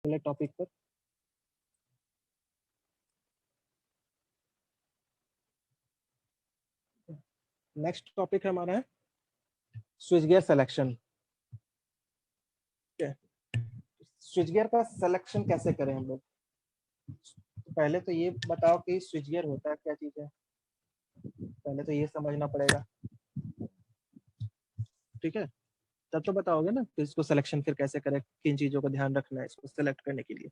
अगले टॉपिक पर। Next topic हमारा है switch gear selection. Switch gear का सिलेक्शन कैसे करें हम लोग? पहले तो ये बताओ कि स्विच गियर होता है क्या चीज है, पहले तो ये समझना पड़ेगा। ठीक है, तब तो बताओगे ना कि इसको सिलेक्शन फिर कैसे करें, किन चीजों का ध्यान रखना है इसको सिलेक्ट करने के लिए।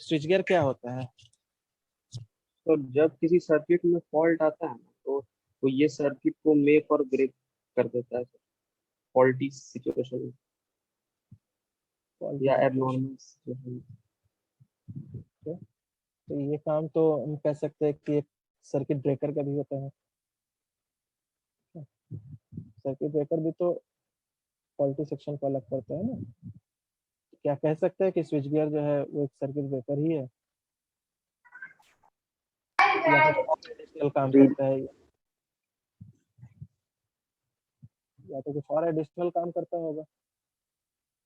स्विच गियर क्या होता है? तो जब किसी सर्किट में फॉल्ट आता है ना तो ये सर्किट को मेक और ब्रेक कर देता है फॉल्टी सिचुएशन या एबनॉर्मल सिचुएशन। तो ये काम तो हम कह सकते हैं कि एक सर्किट ब्रेकर का भी होता है। सर्किट ब्रेकर भी तो फॉल्टी सेक्शन को अलग करता है ना। क्या कह सकते हैं कि स्विच गियर जो है वो एक सर्किट ब्रेकर ही है या कुछ और एडिशनल काम करता है, या तो कुछ और एडिशनल काम करता होगा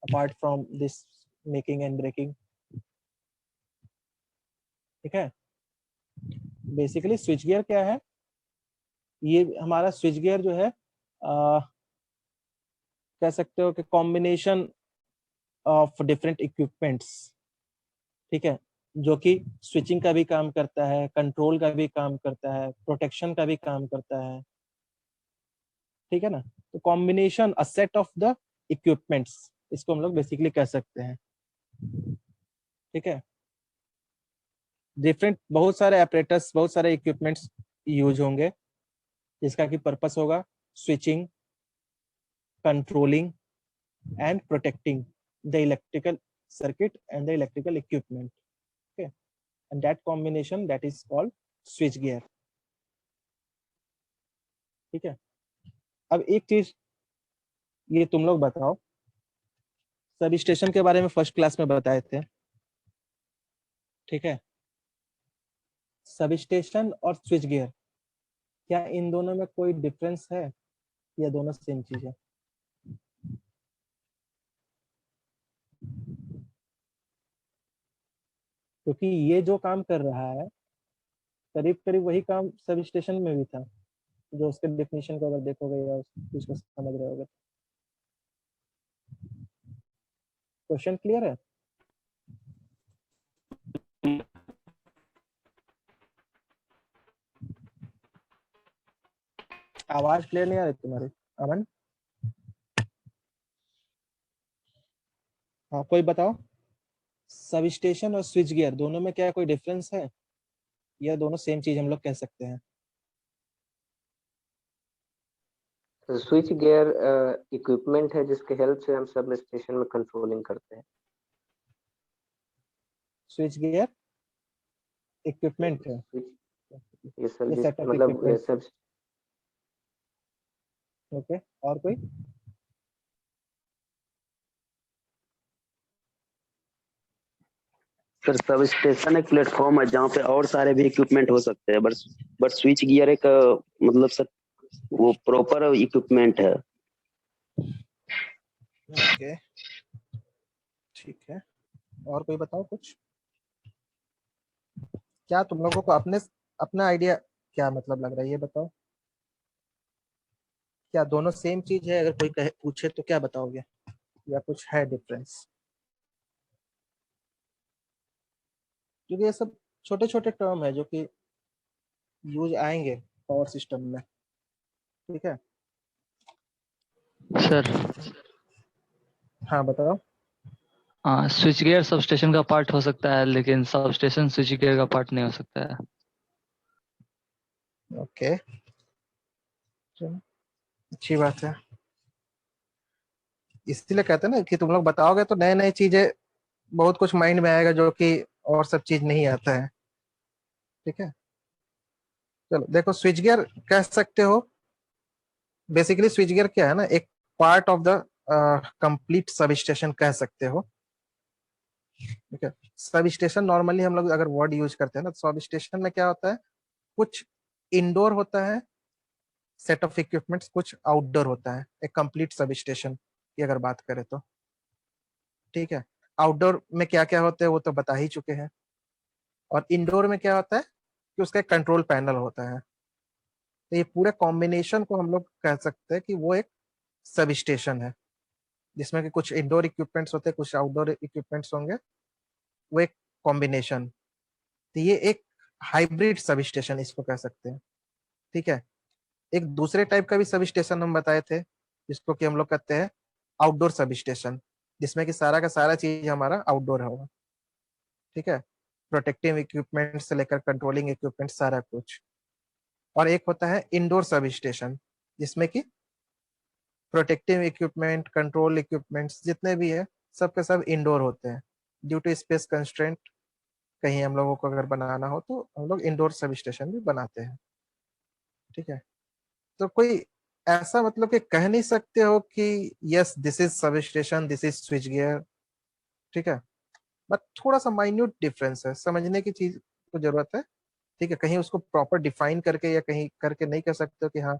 apart from this making and breaking. ठीक है, बेसिकली स्विच गियर क्या है? ये हमारा स्विच गियर जो है कह सकते हो कि कॉम्बिनेशन ऑफ डिफरेंट इक्विपमेंट्स। ठीक है, जो कि स्विचिंग का भी काम करता है, कंट्रोल का भी काम करता है, प्रोटेक्शन का भी काम करता है। ठीक है ना, तो combination a set of the equipments, इसको हम लोग बेसिकली कह सकते हैं। ठीक है, डिफरेंट बहुत सारे ऑपरेटर्स, बहुत सारे इक्विपमेंट्स यूज होंगे जिसका कि पर्पस होगा switching, controlling and protecting the electrical circuit and the electrical equipment. Okay, and that combination that is called switch gear. ठीक है, अब एक चीज ये तुम लोग बताओ, सब स्टेशन के बारे में फर्स्ट क्लास में बताए थे। ठीक है, सब स्टेशन और स्विच गियर, क्या इन दोनों में कोई डिफरेंस है या दोनों सेम चीज है? क्योंकि ये जो काम कर रहा है करीब करीब वही काम सब स्टेशन में भी था, जो उसके डेफिनेशन को अगर देखोगे या उसको समझ रहे होगे। क्वेश्चन क्लियर है? आवाज क्लियर नहीं आ रही तुम्हारी अमन। हाँ, कोई बताओ, सब स्टेशन और स्विच गियर दोनों में क्या कोई डिफरेंस है या दोनों सेम चीज हम लोग कह सकते हैं? स्विच गियर इक्विपमेंट है जिसके हेल्प से हम सब स्टेशन में कंट्रोलिंग करते हैं। स्विच गियर इक्विपमेंट है, ये सब ये सेट ऑफ मतलब ये इक्विपमेंट। सब ओके, और कोई? सर सब स्टेशन एक प्लेटफॉर्म है जहाँ पे और सारे भी इक्विपमेंट हो सकते हैं, बट स्विच गियर एक मतलब सर वो प्रॉपर इक्विपमेंट है। ओके, ठीक है, और कोई बताओ कुछ। क्या तुम लोगों को अपने अपना आइडिया क्या मतलब लग रहा है ये बताओ। क्या दोनों सेम चीज है? अगर कोई कहे पूछे तो क्या बताओगे, या कुछ है डिफरेंस? क्योंकि ये सब छोटे छोटे टर्म है जो कि यूज आएंगे पावर सिस्टम में। ठीक है, सर हाँ बताओ। स्विच गियर सब स्टेशन का पार्ट हो सकता है लेकिन सब स्टेशन स्विच गियर का पार्ट नहीं हो सकता है। ओके, चलो अच्छी बात है। इसीलिए कहते हैं ना कि तुम लोग बताओगे तो नए नए चीजें बहुत कुछ माइंड में आएगा जो कि और सब चीज नहीं आता है। ठीक है, चलो देखो, स्विच गियर कह सकते हो, बेसिकली स्विच गियर क्या है ना, एक part of the complete sub station कह सकते हो। ठीक है, सब स्टेशन नॉर्मली हम लोग अगर वर्ड यूज करते हैं ना, सब स्टेशन में क्या होता है, कुछ इंडोर होता है सेट ऑफ इक्विपमेंट्स, कुछ आउटडोर होता है एक कंप्लीट सब स्टेशन की अगर बात करें तो। ठीक है, आउटडोर में क्या क्या होता है वो तो बता ही चुके हैं। और इंडोर में क्या होता है कि उसका एक कंट्रोल पैनल होता है। तो ये पूरे कॉम्बिनेशन को हम लोग कह सकते हैं कि वो एक सब स्टेशन है, जिसमें कि कुछ इंडोर इक्विपमेंट्स होते हैं, कुछ आउटडोर इक्विपमेंट्स होंगे, वो एक कॉम्बिनेशन। तो ये एक हाइब्रिड सब स्टेशन इसको कह सकते हैं। ठीक है। एक दूसरे टाइप का भी सब स्टेशन हम बताए थे, जिसको कि हम लोग कहते हैं आउटडोर सब स्टेशन, जिसमें कि सारा का सारा चीज हमारा आउटडोर होगा। ठीक है। प्रोटेक्टिव इक्विपमेंट से लेकर कंट्रोलिंग इक्विपमेंट सारा कुछ। और एक होता है इंडोर सब स्टेशन, जिसमें कि प्रोटेक्टिव इक्विपमेंट, कंट्रोल इक्विपमेंट्स जितने भी है सब के सब इंडोर होते हैं। ड्यू टू स्पेस कंस्ट्रेंट कहीं हम लोगों को अगर बनाना हो तो हम लोग इंडोर सब स्टेशन भी बनाते हैं। ठीक है। तो कोई ऐसा मतलब कि कह नहीं सकते हो कि yes this is sub station, this is switch gear. ठीक है। बट थोड़ा सा माइन्यूट डिफरेंस है, समझने की चीज को जरूरत है। ठीक है। कहीं उसको प्रॉपर डिफाइन करके या कहीं करके नहीं कर सकते हो कि हाँ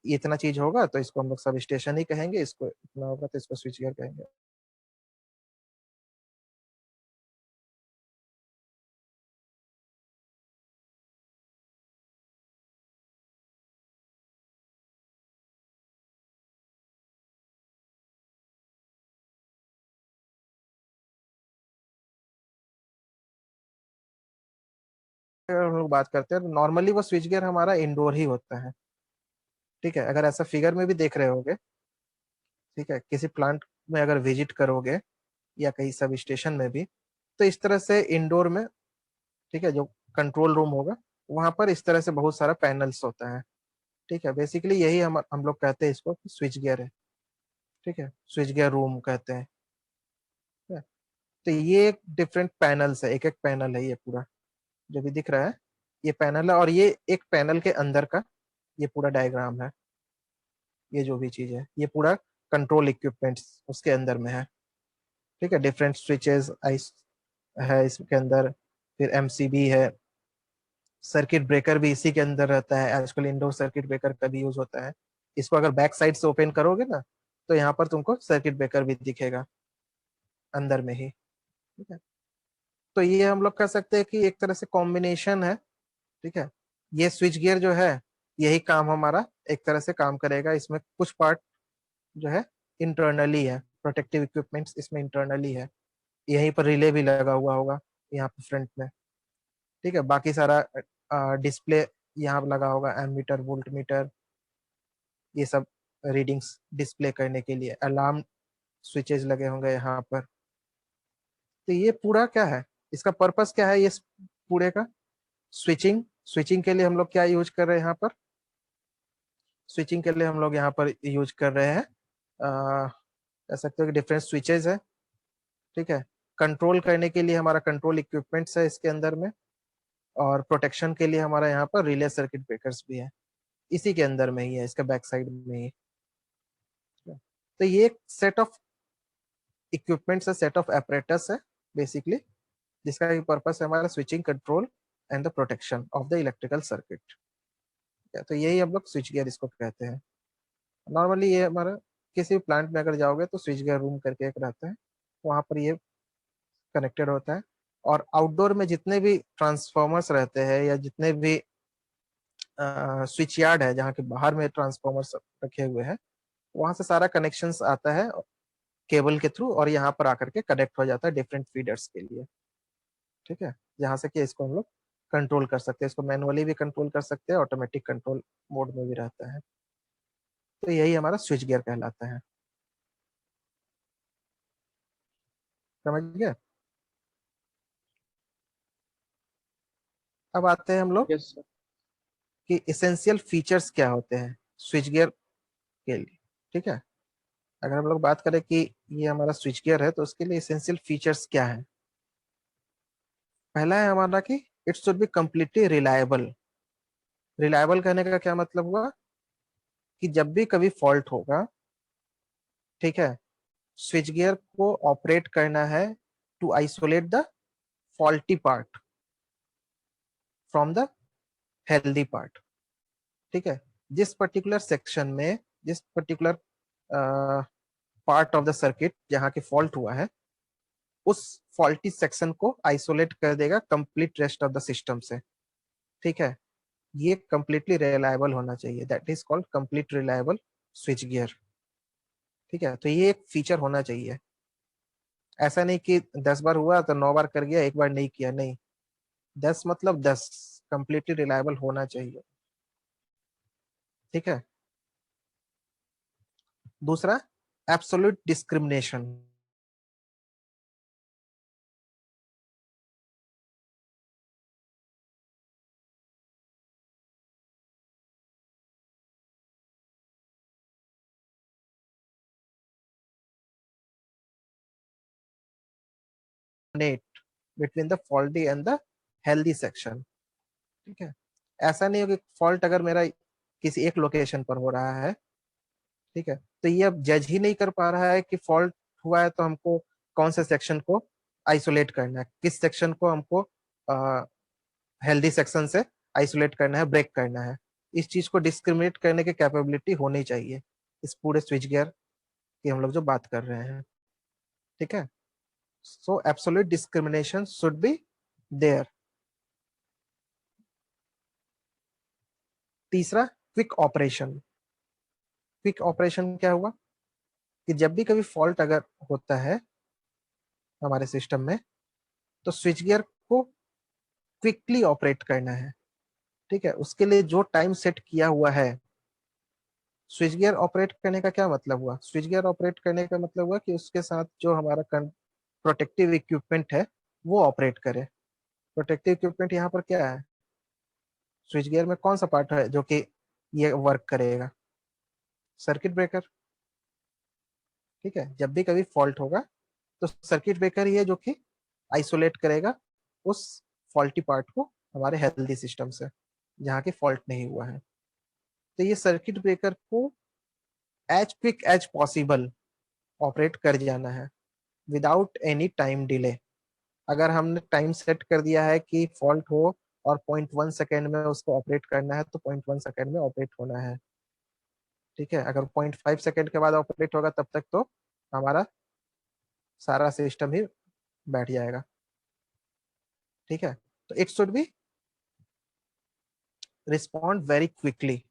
ये इतना चीज होगा तो इसको हम लोग सब स्टेशन ही कहेंगे, इसको इतना होगा तो इसको स्विच गियर कहेंगे। अगर हम लोग बात करते हैं तो नॉर्मली वो स्विच गियर हमारा इंडोर ही होता है। ठीक है। अगर ऐसा फिगर में भी देख रहे होगे, ठीक है, किसी प्लांट में अगर विजिट करोगे या कहीं सब स्टेशन में भी, तो इस तरह से इंडोर में, ठीक है, जो कंट्रोल रूम होगा वहां पर इस तरह से बहुत सारा पैनल्स होता है। ठीक है। बेसिकली यही हम लोग कहते हैं इसको स्विच गियर है। ठीक है। स्विच गियर रूम कहते हैं। ठीक है? तो ये एक डिफरेंट पैनल्स है, एक एक पैनल है ये पूरा जो भी दिख रहा है, ये पैनल है। और ये एक पैनल के अंदर का ये पूरा डायग्राम है। ये जो भी चीज है ये पूरा कंट्रोल इक्विपमेंट्स उसके अंदर में है। ठीक है। डिफरेंट स्विचेस आइस है इसके अंदर, फिर एमसीबी है, सर्किट ब्रेकर भी इसी के अंदर रहता है। आजकल इंडोर सर्किट ब्रेकर का भी यूज होता है। इसको अगर बैक साइड से ओपन करोगे ना तो यहाँ पर तुमको सर्किट ब्रेकर भी दिखेगा अंदर में ही। ठीक है। तो ये हम लोग कह सकते हैं कि एक तरह से कॉम्बिनेशन है। ठीक है। ये स्विच गियर जो है यही काम हमारा एक तरह से काम करेगा। इसमें कुछ पार्ट जो है इंटरनली है, प्रोटेक्टिव इक्विपमेंट्स इसमें इंटरनली है। यहीं पर रिले भी लगा हुआ होगा यहाँ पे फ्रंट में। ठीक है। बाकी सारा डिस्प्ले यहाँ लगा होगा, एमीटर, वोल्ट मीटर, ये सब रीडिंग्स डिस्प्ले करने के लिए। अलार्म स्विचेस लगे होंगे यहाँ पर। तो ये पूरा क्या है, इसका पर्पस क्या है ये पूरे का? स्विचिंग। स्विचिंग के लिए हम लोग क्या यूज कर रहे हैं यहाँ पर? स्विचिंग के लिए हम लोग यहाँ पर यूज कर रहे हैं, कह सकते हो कि डिफरेंट स्विचेस है। ठीक है। कंट्रोल करने के लिए हमारा कंट्रोल इक्विपमेंट्स है इसके अंदर में। और प्रोटेक्शन के लिए हमारा यहाँ पर रिले सर्किट ब्रेकर्स भी है, इसी के अंदर में ही है, इसके बैक साइड में ही। तो ये एक सेट ऑफ इक्विपमेंट्स है, सेट ऑफ एपरेटस है बेसिकली, जिसका पर्पस है हमारा switching, control and the protection of the electrical circuit. तो यही हम लोग स्विच गियर इसको कहते हैं। नॉर्मली ये हमारा किसी भी प्लांट में अगर जाओगे तो स्विच गियर रूम करके एक रहता है, वहां पर ये कनेक्टेड होता है। और आउटडोर में जितने भी ट्रांसफॉर्मर्स रहते हैं या जितने भी स्विच यार्ड है जहाँ के बाहर में ट्रांसफॉर्मर्स रखे हुए हैं, वहां से सारा कनेक्शंस आता है केबल के थ्रू और यहाँ पर आकर के कनेक्ट हो जाता है डिफरेंट फीडर्स के लिए। ठीक है। जहाँ से कि इसको हम लोग कंट्रोल कर सकते हैं, इसको मैनुअली भी कंट्रोल कर सकते हैं, ऑटोमेटिक कंट्रोल मोड में भी रहता है। तो यही हमारा स्विच गियर कहलाता है। समझ गए? अब आते हैं हम लोग यस सर। कि इसेंशियल फीचर्स क्या होते हैं स्विच गियर के लिए। ठीक है। अगर हम लोग बात करें कि ये हमारा स्विच गियर है तो उसके लिए इसेंशियल फीचर्स क्या है? पहला है हमारा कि it should be completely reliable. Reliable कहने का क्या मतलब हुआ कि जब भी कभी फॉल्ट होगा, ठीक है, स्विच गियर को ऑपरेट करना है to isolate the faulty part from the healthy part. ठीक है। जिस पर्टिकुलर सेक्शन में, जिस particular part of the circuit जहाँ की फॉल्ट हुआ है, उस फॉल्टी सेक्शन को आइसोलेट कर देगा complete rest of the system से। ठीक है, ये कंप्लीटली रिलायबल होना चाहिए, that is called complete reliable switch gear. ठीक है, तो ये एक फीचर होना चाहिए। ऐसा नहीं कि 10 बार हुआ तो 9 बार कर गया, एक बार नहीं किया, नहीं, 10 मतलब 10, कंप्लीटली रिलायबल होना चाहिए। ठीक है, दूसरा absolute discrimination. Between the faulty and the healthy section. ठीक है, ऐसा नहीं हो कि फॉल्ट अगर मेरा किसी एक लोकेशन पर हो रहा है, ठीक है, तो ये अब जज ही नहीं कर पा रहा है कि फॉल्ट हुआ है तो हमको कौन से सेक्शन को आइसोलेट करना है, किस सेक्शन को हमको हेल्दी सेक्शन से आइसोलेट करना है, ब्रेक करना है। इस चीज को डिस्क्रिमिनेट करने की कैपेबिलिटी होनी चाहिए इस पूरे स्विच गियर की हम लोग जो बात कर रहे हैं। ठीक है, so absolute discrimination should be there. तीसरा क्विक ऑपरेशन। क्विक ऑपरेशन क्या हुआ कि जब भी कभी फॉल्ट अगर होता है हमारे सिस्टम में, तो स्विच गियर को क्विकली ऑपरेट करना है। ठीक है, उसके लिए जो टाइम सेट किया हुआ है, स्विच गियर ऑपरेट करने का क्या मतलब हुआ, स्विच गियर ऑपरेट करने का मतलब हुआ कि उसके साथ जो हमारा प्रोटेक्टिव इक्विपमेंट है वो ऑपरेट करे। प्रोटेक्टिव इक्विपमेंट यहाँ पर क्या है, स्विच गियर में कौन सा पार्ट है जो कि ये वर्क करेगा, सर्किट ब्रेकर। ठीक है, जब भी कभी फॉल्ट होगा तो सर्किट ब्रेकर ही है जो कि आइसोलेट करेगा उस फॉल्टी पार्ट को हमारे हेल्दी सिस्टम से, जहाँ की फॉल्ट नहीं हुआ है। तो ये सर्किट ब्रेकर को as quick as possible operate कर जाना है विदाउट एनी टाइम डिले। अगर हमने टाइम सेट कर दिया है कि फॉल्ट हो और 0.1 सेकेंड में उसको ऑपरेट करना है, तो 0.1 सेकेंड में ऑपरेट होना है। ठीक है, अगर 0.5 सेकेंड के बाद ऑपरेट होगा तब तक तो हमारा सारा सिस्टम ही बैठ जाएगा। ठीक है, तो it should be respond very quickly,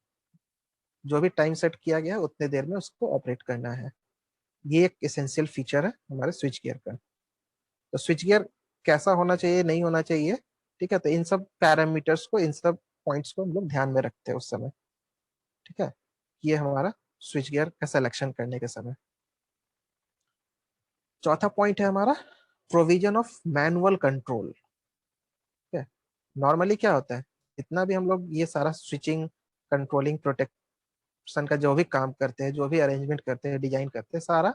जो भी टाइम सेट किया गया है उतने देर में उसको ऑपरेट करना है। ये एक एसेंशियल फीचर है हमारे स्विच गियर का। तो स्विच गियर कैसा होना चाहिए, नहीं होना चाहिए, ठीक है, तो इन सब पैरामीटर्स को, इन सब पॉइंट्स को हम लोग ध्यान में रखते हैं उस समय। ठीक है, ये हमारा स्विच गियर का सिलेक्शन करने के समय। चौथा पॉइंट है हमारा प्रोविजन ऑफ मैनुअल कंट्रोल। ठीक है, नॉर्मली क्या होता है, इतना भी हम लोग ये सारा स्विचिंग, कंट्रोलिंग, प्रोटेक्शन का जो भी काम करते हैं, जो भी अरेंजमेंट करते हैं, डिजाइन करते हैं, सारा